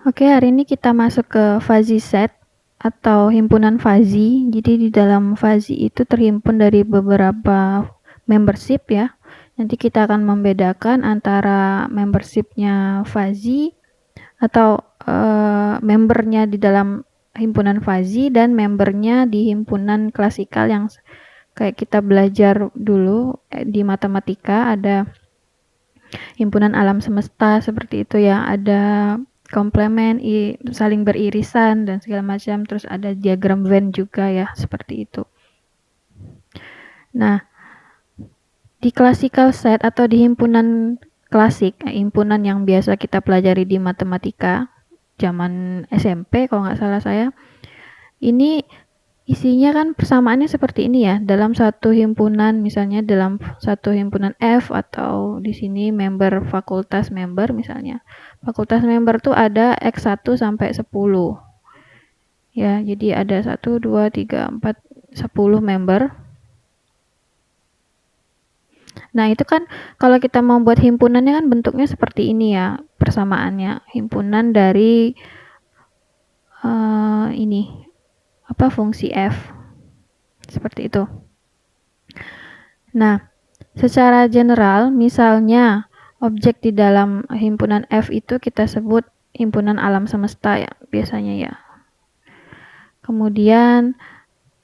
Oke, hari ini kita masuk ke fuzzy set atau himpunan fuzzy. Jadi di dalam fuzzy itu terhimpun dari beberapa membership ya. Nanti kita akan membedakan antara membershipnya fuzzy atau membernya di dalam himpunan fuzzy dan membernya di himpunan klasikal yang kayak kita belajar dulu di matematika. Ada himpunan alam semesta seperti itu ya, ada komplemen, saling beririsan dan segala macam, terus ada diagram Venn juga ya, seperti itu. Nah, di classical set atau di himpunan klasik, himpunan yang biasa kita pelajari di matematika zaman SMP kalau nggak salah saya, ini isinya kan persamaannya seperti ini ya, dalam satu himpunan, misalnya dalam satu himpunan F atau di sini member fakultas member misalnya. Fakultas member tuh ada X1 sampai 10. Ya, jadi ada 1, 2, 3, 4, 10 member. Nah, itu kan kalau kita mau buat himpunannya kan bentuknya seperti ini ya, persamaannya. Himpunan dari ini fungsi F. Seperti itu. Nah, secara general, misalnya objek di dalam himpunan F itu kita sebut himpunan alam semesta ya, biasanya ya. Kemudian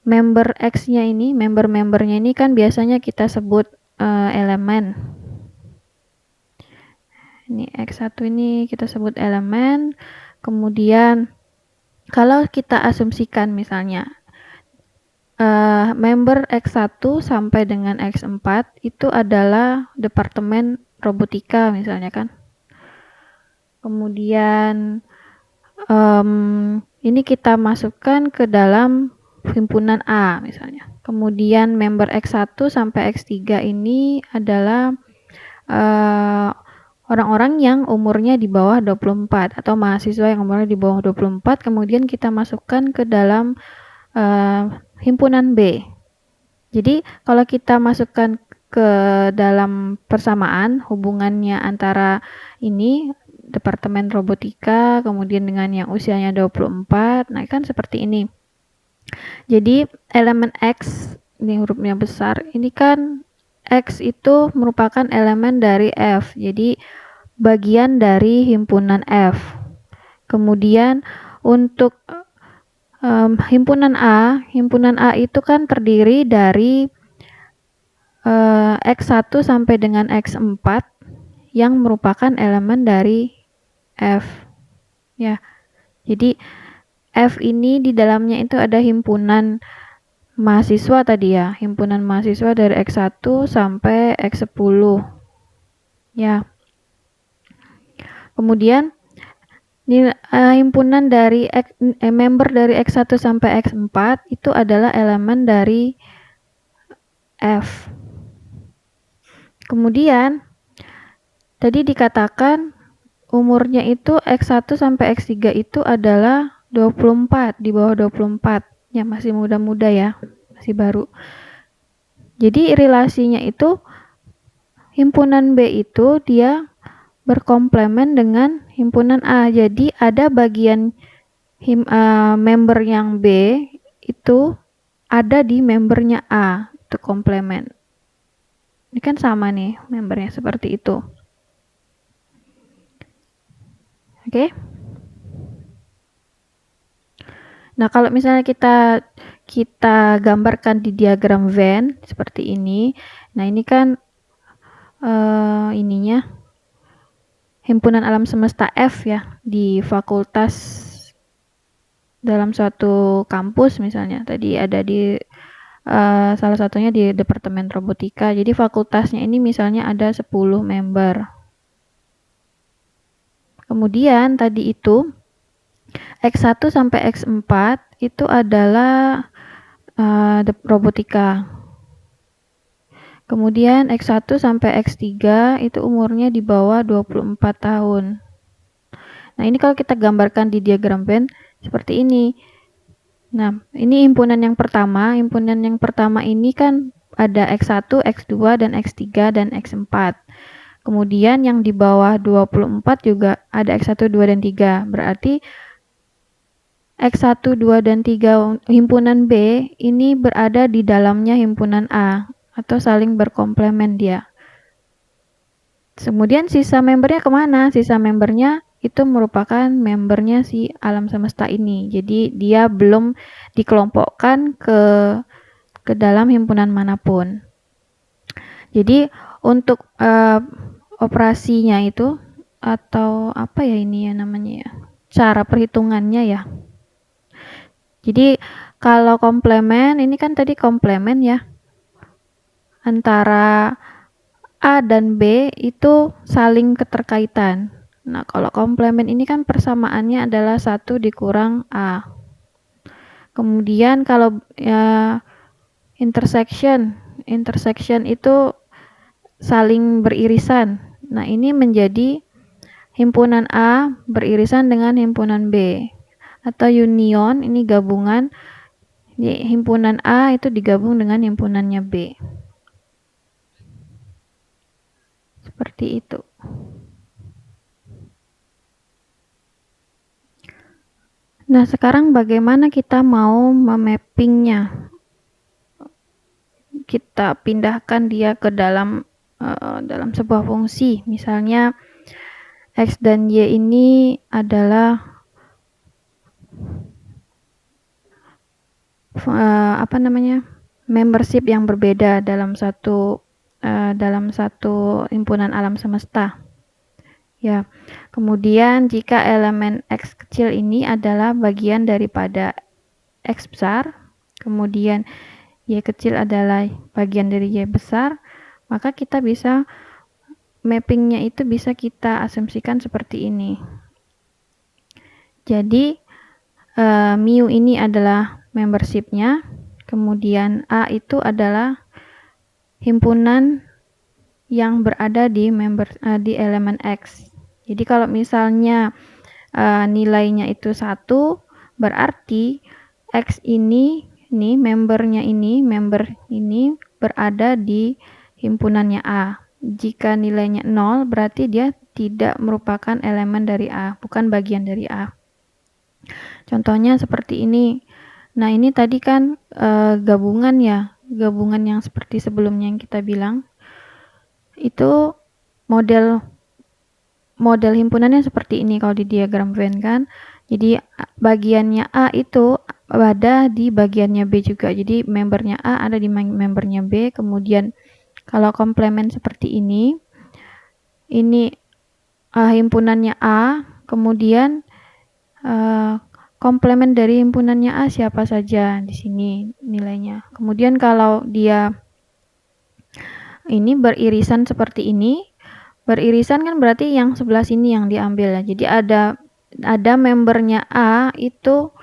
member X-nya ini, member-membernya ini kan biasanya kita sebut elemen. Ini X1 ini kita sebut elemen. Kemudian kalau kita asumsikan misalnya member X1 sampai dengan X4 itu adalah departemen robotika misalnya kan. Kemudian ini kita masukkan ke dalam himpunan A misalnya. Kemudian member X1 sampai X3 ini adalah orang-orang yang umurnya di bawah 24 atau mahasiswa yang umurnya di bawah 24, kemudian kita masukkan ke dalam himpunan B. Jadi kalau kita masukkan ke dalam persamaan hubungannya antara ini departemen robotika kemudian dengan yang usianya 24, nah kan seperti ini. Jadi elemen X, ini hurufnya besar, ini kan X itu merupakan elemen dari F, jadi bagian dari himpunan F. Kemudian untuk himpunan A itu kan terdiri dari X1 sampai dengan X4 yang merupakan elemen dari F. Ya. Jadi F ini di dalamnya itu ada himpunan mahasiswa tadi ya, himpunan mahasiswa dari X1 sampai X10. Ya. Kemudian himpunan dari member dari X1 sampai X4 itu adalah elemen dari F. Kemudian tadi dikatakan umurnya itu X1 sampai X3 itu adalah 24, di bawah 24. Ya masih muda-muda ya, masih baru. Jadi relasinya itu himpunan B itu dia berkomplemen dengan himpunan A. Jadi ada bagian member yang B itu ada di membernya A, itu komplemen. Ini kan sama nih membernya seperti itu. Oke. Nah, kalau misalnya kita gambarkan di diagram Venn seperti ini. Nah, ini kan ininya himpunan alam semesta F ya di fakultas dalam suatu kampus misalnya. Tadi ada di salah satunya di departemen robotika. Jadi fakultasnya ini misalnya ada 10 member. Kemudian tadi itu X1 sampai X4 itu adalah robotika. Kemudian X1 sampai X3 itu umurnya di bawah 24 tahun. Nah, ini kalau kita gambarkan di diagram Venn seperti ini. Nah, ini himpunan yang pertama. Himpunan yang pertama ini kan ada X1, X2, dan X3, dan X4. Kemudian yang di bawah 24 juga ada X1, 2, dan 3. Berarti X1, 2, dan 3 himpunan B ini berada di dalamnya himpunan A atau saling berkomplement dia. Kemudian sisa membernya kemana? Sisa membernya itu merupakan membernya si alam semesta ini. Jadi dia belum dikelompokkan ke dalam himpunan manapun. Jadi untuk operasinya itu atau apa ya ini ya namanya ya, cara perhitungannya ya. Jadi kalau komplemen ini kan tadi komplemen ya, antara A dan B itu saling keterkaitan. Nah kalau komplemen ini kan persamaannya adalah 1 dikurang A. Kemudian kalau intersection itu saling beririsan. Nah, ini menjadi himpunan A beririsan dengan himpunan B. Atau union, ini gabungan. Himpunan A itu digabung dengan himpunannya B. Seperti itu. Nah, sekarang bagaimana kita mau memappingnya? Kita pindahkan dia ke dalam sebuah fungsi. Misalnya X dan Y ini adalah membership yang berbeda dalam satu himpunan alam semesta. Ya. Kemudian jika elemen X kecil ini adalah bagian daripada X besar, kemudian Y kecil adalah bagian dari Y besar, maka kita bisa mappingnya itu bisa kita asumsikan seperti ini. Jadi mu ini adalah membershipnya, kemudian A itu adalah himpunan yang berada di elemen X. Jadi kalau misalnya nilainya itu 1, berarti X ini member ini berada di himpunannya A. Jika nilainya 0, berarti dia tidak merupakan elemen dari A, bukan bagian dari A. Contohnya seperti ini. Nah, ini tadi kan gabungan ya, gabungan yang seperti sebelumnya yang kita bilang. Itu model himpunannya seperti ini kalau di diagram Venn kan. Jadi bagiannya A itu ada di bagiannya B juga. Jadi membernya A ada di membernya B. Kemudian kalau komplement seperti ini himpunannya A, kemudian komplement dari himpunannya A siapa saja di sini nilainya. Kemudian kalau dia ini beririsan seperti ini, beririsan kan berarti yang sebelah sini yang diambil ya. Jadi ada membernya A itu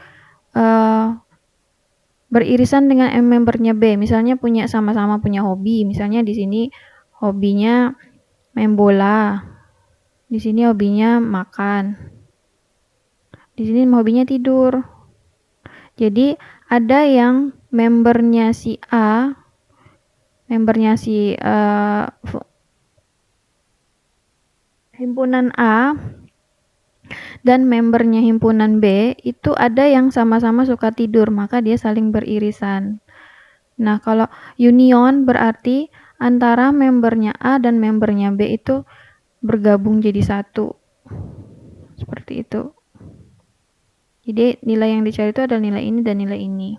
beririsan dengan membernya B. Misalnya sama-sama punya hobi. Misalnya di sini hobinya main bola. Di sini hobinya makan. Di sini hobinya tidur. Jadi ada yang membernya si A, membernya si himpunan A dan membernya himpunan B itu ada yang sama-sama suka tidur, maka dia saling beririsan. Nah, kalau union berarti antara membernya A dan membernya B itu bergabung jadi satu. Seperti itu. Jadi nilai yang dicari itu adalah nilai ini dan nilai ini.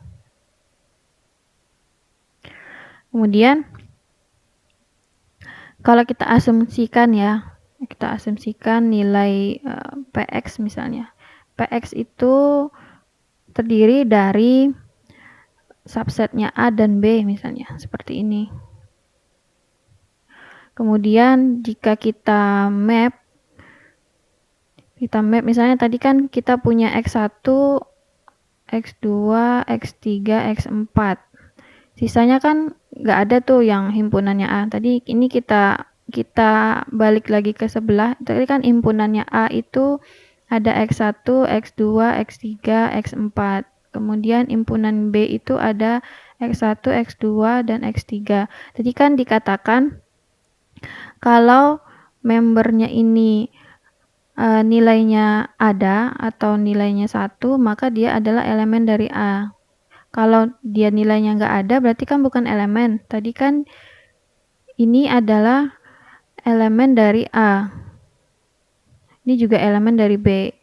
Kemudian kalau kita asumsikan ya, kita asumsikan nilai PX misalnya. PX itu terdiri dari subsetnya A dan B misalnya, seperti ini. Kemudian jika kita map misalnya tadi kan kita punya X1, X2, X3, X4. Sisanya kan nggak ada tuh yang himpunannya A. Tadi ini kita balik lagi ke sebelah. Tadi kan himpunannya A itu ada X1, X2, X3, X4. Kemudian himpunan B itu ada X1, X2, dan X3. Tadi kan dikatakan kalau membernya ini nilainya ada atau nilainya 1, maka dia adalah elemen dari A. Kalau dia nilainya nggak ada, berarti kan bukan elemen. Tadi kan ini adalah elemen dari A. Ini juga elemen dari B.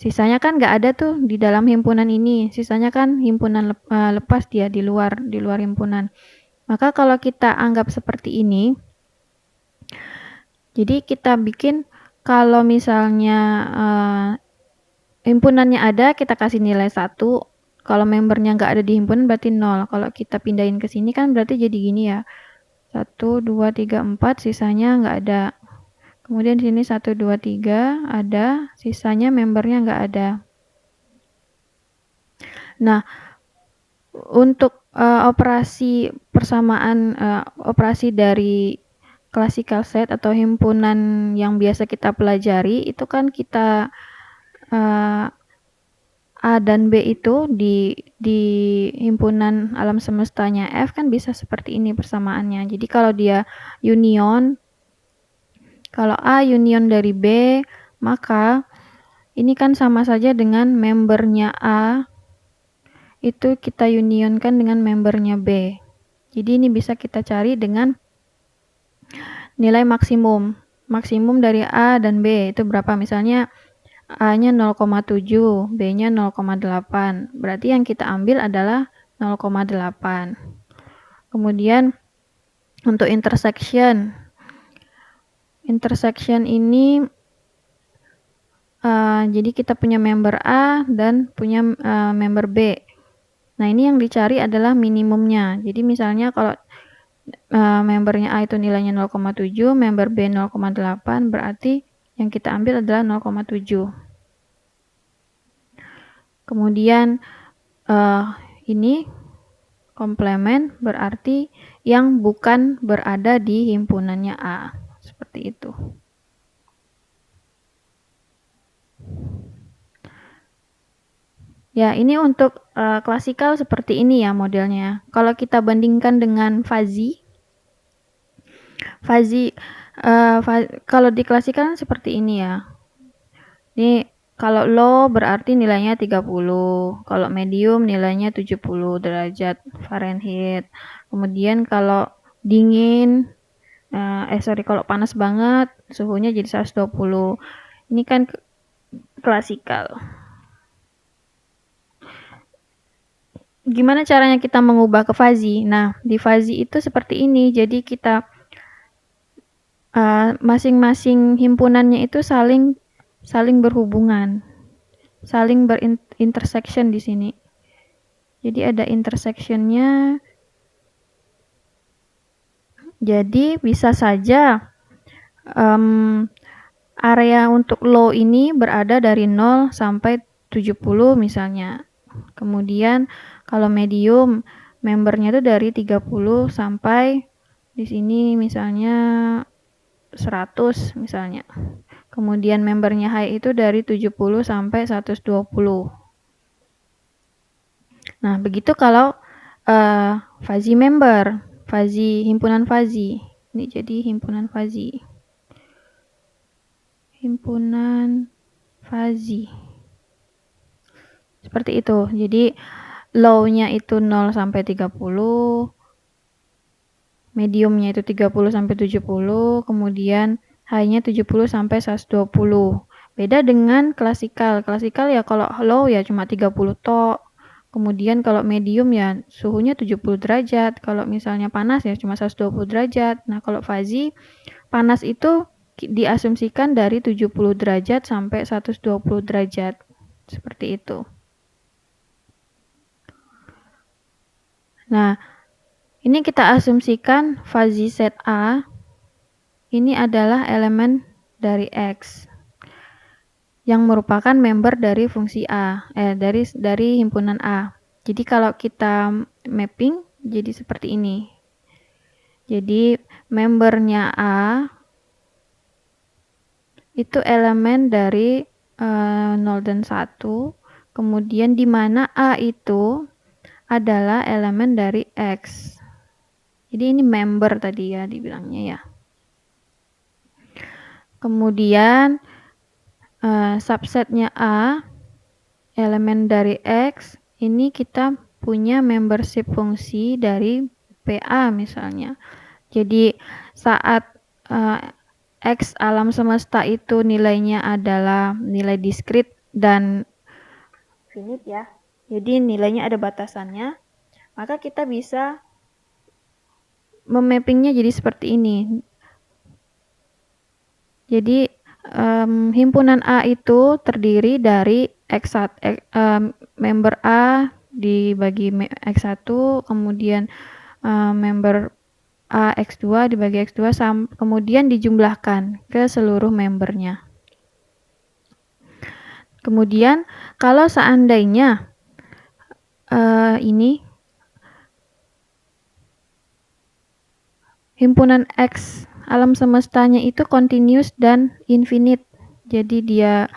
Sisanya kan nggak ada tuh di dalam himpunan ini. Sisanya kan himpunan lepas dia di luar himpunan. Maka kalau kita anggap seperti ini, jadi kita bikin kalau misalnya himpunannya ada, kita kasih nilai 1. Kalau membernya nggak ada di himpunan berarti 0. Kalau kita pindahin ke sini kan berarti jadi gini ya. 1, 2, 3, 4, sisanya nggak ada. Kemudian di sini 1, 2, 3 ada, sisanya membernya nggak ada. Nah, untuk operasi persamaan, operasi dari classical set atau himpunan yang biasa kita pelajari, itu kan kita A dan B itu di himpunan alam semestanya F kan bisa seperti ini persamaannya. Jadi kalau dia union, kalau A union dari B, maka ini kan sama saja dengan membernya A itu kita unionkan dengan membernya B. Jadi ini bisa kita cari dengan nilai maksimum. Maksimum dari A dan B itu berapa? Misalnya A-nya 0,7, B-nya 0,8. Berarti yang kita ambil adalah 0,8. Kemudian untuk intersection. Intersection ini jadi kita punya member A dan punya member B. Nah, ini yang dicari adalah minimumnya. Jadi misalnya kalau membernya A itu nilainya 0,7, member B 0,8, berarti yang kita ambil adalah 0,7. Kemudian ini komplement berarti yang bukan berada di himpunannya A. Seperti itu. Ya, ini untuk klasikal seperti ini ya modelnya. Kalau kita bandingkan dengan fuzzy, kalau di klasikal seperti ini ya. Ini kalau low berarti nilainya 30, kalau medium nilainya 70 derajat Fahrenheit. Kemudian kalau dingin, kalau panas banget suhunya jadi 120. Ini kan klasikal. Gimana caranya kita mengubah ke fuzzy? Nah, di fuzzy itu seperti ini. Jadi kita masing-masing himpunannya itu saling berhubungan, saling berintersection di sini. Jadi ada intersectionnya. Jadi bisa saja area untuk low ini berada dari 0 sampai 70 misalnya. Kemudian kalau medium membernya itu dari 30 sampai di sini misalnya 100 misalnya. Kemudian membernya high itu dari 70 sampai 120. Nah, begitu kalau fuzzy member, fuzzy himpunan fuzzy. Ini jadi himpunan fuzzy. Himpunan fuzzy. Seperti itu. Jadi low-nya itu 0 sampai 30, mediumnya itu 30 sampai 70, kemudian high-nya 70 sampai 120. Beda dengan klasikal. Klasikal ya kalau low ya cuma 30 tok. Kemudian kalau medium ya suhunya 70 derajat. Kalau misalnya panas ya cuma 120 derajat. Nah, kalau fuzzy panas itu diasumsikan dari 70 derajat sampai 120 derajat. Seperti itu. Nah, ini kita asumsikan fuzzy set A ini adalah elemen dari X yang merupakan member dari fungsi A, dari himpunan A. Jadi kalau kita mapping jadi seperti ini. Jadi membernya A itu elemen dari 0 dan 1, kemudian di mana A itu adalah elemen dari X. Jadi ini member tadi ya dibilangnya ya. Kemudian subsetnya A, elemen dari X, ini kita punya membership fungsi dari PA misalnya. Jadi saat X alam semesta itu nilainya adalah nilai diskrit dan finite ya. Jadi nilainya ada batasannya, maka kita bisa memappingnya jadi seperti ini. Jadi himpunan A itu terdiri dari X1, member A dibagi X1, kemudian member A X2 dibagi X2, kemudian dijumlahkan ke seluruh membernya. Kemudian kalau seandainya ini himpunan X alam semestanya itu continuous dan infinite. Jadi dia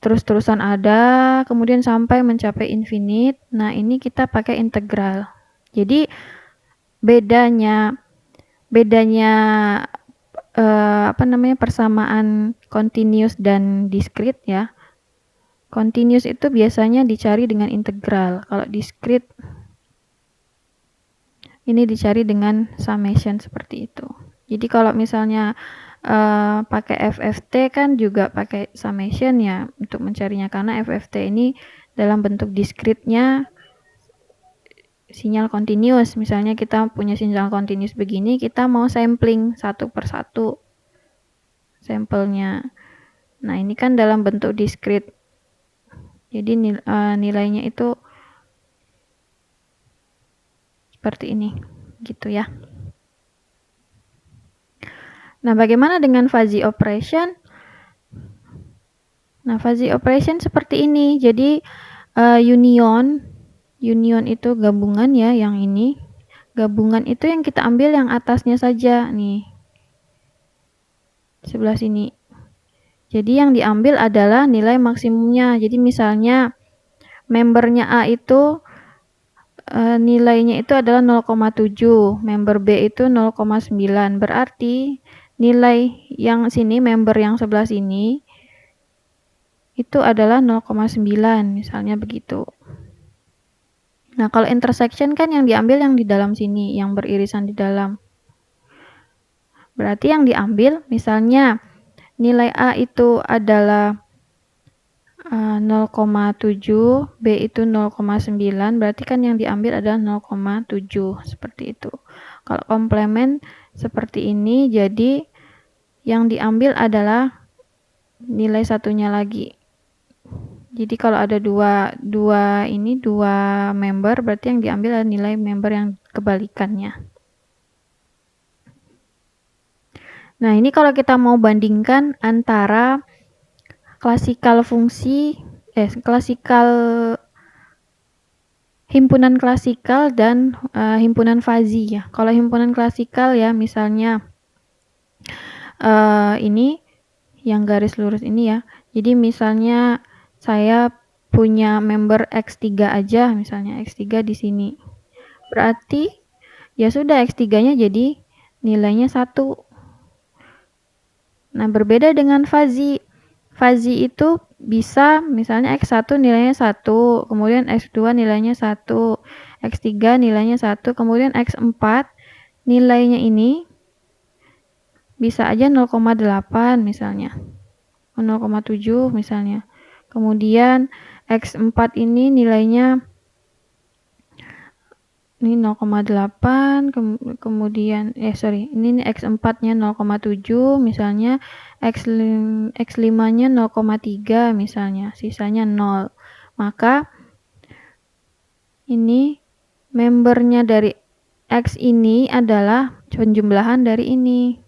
terus-terusan ada, kemudian sampai mencapai infinite. Nah, ini kita pakai integral. Jadi bedanya persamaan continuous dan discrete ya. Continuous itu biasanya dicari dengan integral. Kalau discrete ini dicari dengan summation seperti itu. Jadi kalau misalnya pakai FFT kan juga pakai summation ya untuk mencarinya, karena FFT ini dalam bentuk discrete-nya sinyal continuous. Misalnya kita punya sinyal continuous begini, kita mau sampling satu per satu sampelnya. Nah, ini kan dalam bentuk discrete. Jadi nilainya itu seperti ini, gitu ya. Nah, bagaimana dengan fuzzy operation? Nah, fuzzy operation seperti ini. Jadi union itu gabungan ya, yang ini. Gabungan itu yang kita ambil yang atasnya saja nih. Sebelah sini. Jadi yang diambil adalah nilai maksimumnya. Jadi misalnya membernya A itu nilainya itu adalah 0,7, member B itu 0,9. Berarti nilai yang sini, member yang sebelah sini itu adalah 0,9, misalnya begitu. Nah, kalau intersection kan yang diambil yang di dalam sini, yang beririsan di dalam. Berarti yang diambil misalnya nilai A itu adalah 0,7, B itu 0,9, berarti kan yang diambil adalah 0,7, seperti itu. Kalau komplement seperti ini, jadi yang diambil adalah nilai satunya lagi. Jadi kalau ada dua member, berarti yang diambil adalah nilai member yang kebalikannya. Nah, ini kalau kita mau bandingkan antara klasikal himpunan klasikal dan himpunan fuzzy ya. Kalau himpunan klasikal ya, misalnya ini yang garis lurus ini ya. Jadi misalnya saya punya member X3 aja, misalnya X3 di sini. Berarti ya sudah X3-nya jadi nilainya 1. Nah, berbeda dengan fuzzy. Fuzzy itu bisa misalnya X1 nilainya 1, kemudian X2 nilainya 1, X3 nilainya 1, kemudian X4 nilainya ini bisa aja 0,8 misalnya. 0,7 misalnya. Kemudian X4 ini nilainya ini 0,8, kemudian ini X4-nya 0,7 misalnya, X5-nya 0,3 misalnya, sisanya 0. Maka ini membernya dari X ini adalah penjumlahan dari ini.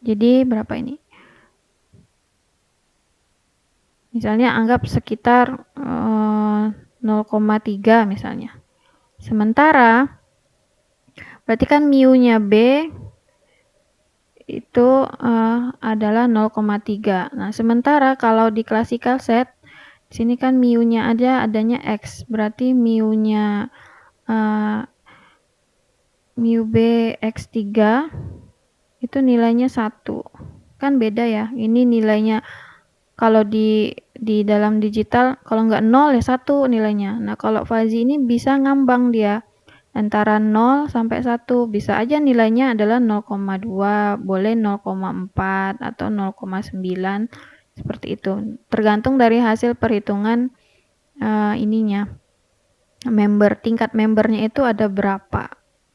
Jadi berapa ini? Misalnya anggap sekitar 0,3 misalnya. Sementara berarti kan mu-nya B itu adalah 0,3. Nah, sementara kalau di classical set di sini kan mu-nya adanya X. Berarti mu-nya mu B X3 itu nilainya 1. kan beda ya. Ini nilainya kalau di dalam digital kalau nggak 0 ya 1 nilainya. Nah, kalau fuzzy ini bisa ngambang dia antara 0 sampai 1. Bisa aja nilainya adalah 0,2, boleh 0,4 atau 0,9 seperti itu. Tergantung dari hasil perhitungan ininya. Tingkat membernya itu ada berapa,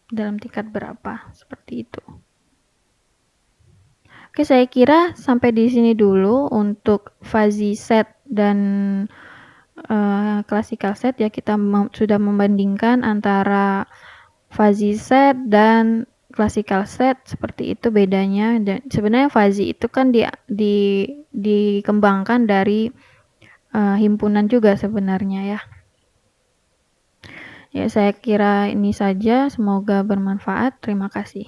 dalam tingkat berapa, seperti itu. Oke, saya kira sampai di sini dulu untuk fuzzy set dan classical set ya. Kita sudah membandingkan antara fuzzy set dan classical set, seperti itu bedanya. Dan sebenarnya fuzzy itu kan dikembangkan dari himpunan juga sebenarnya ya. Ya, saya kira ini saja. Semoga bermanfaat. Terima kasih.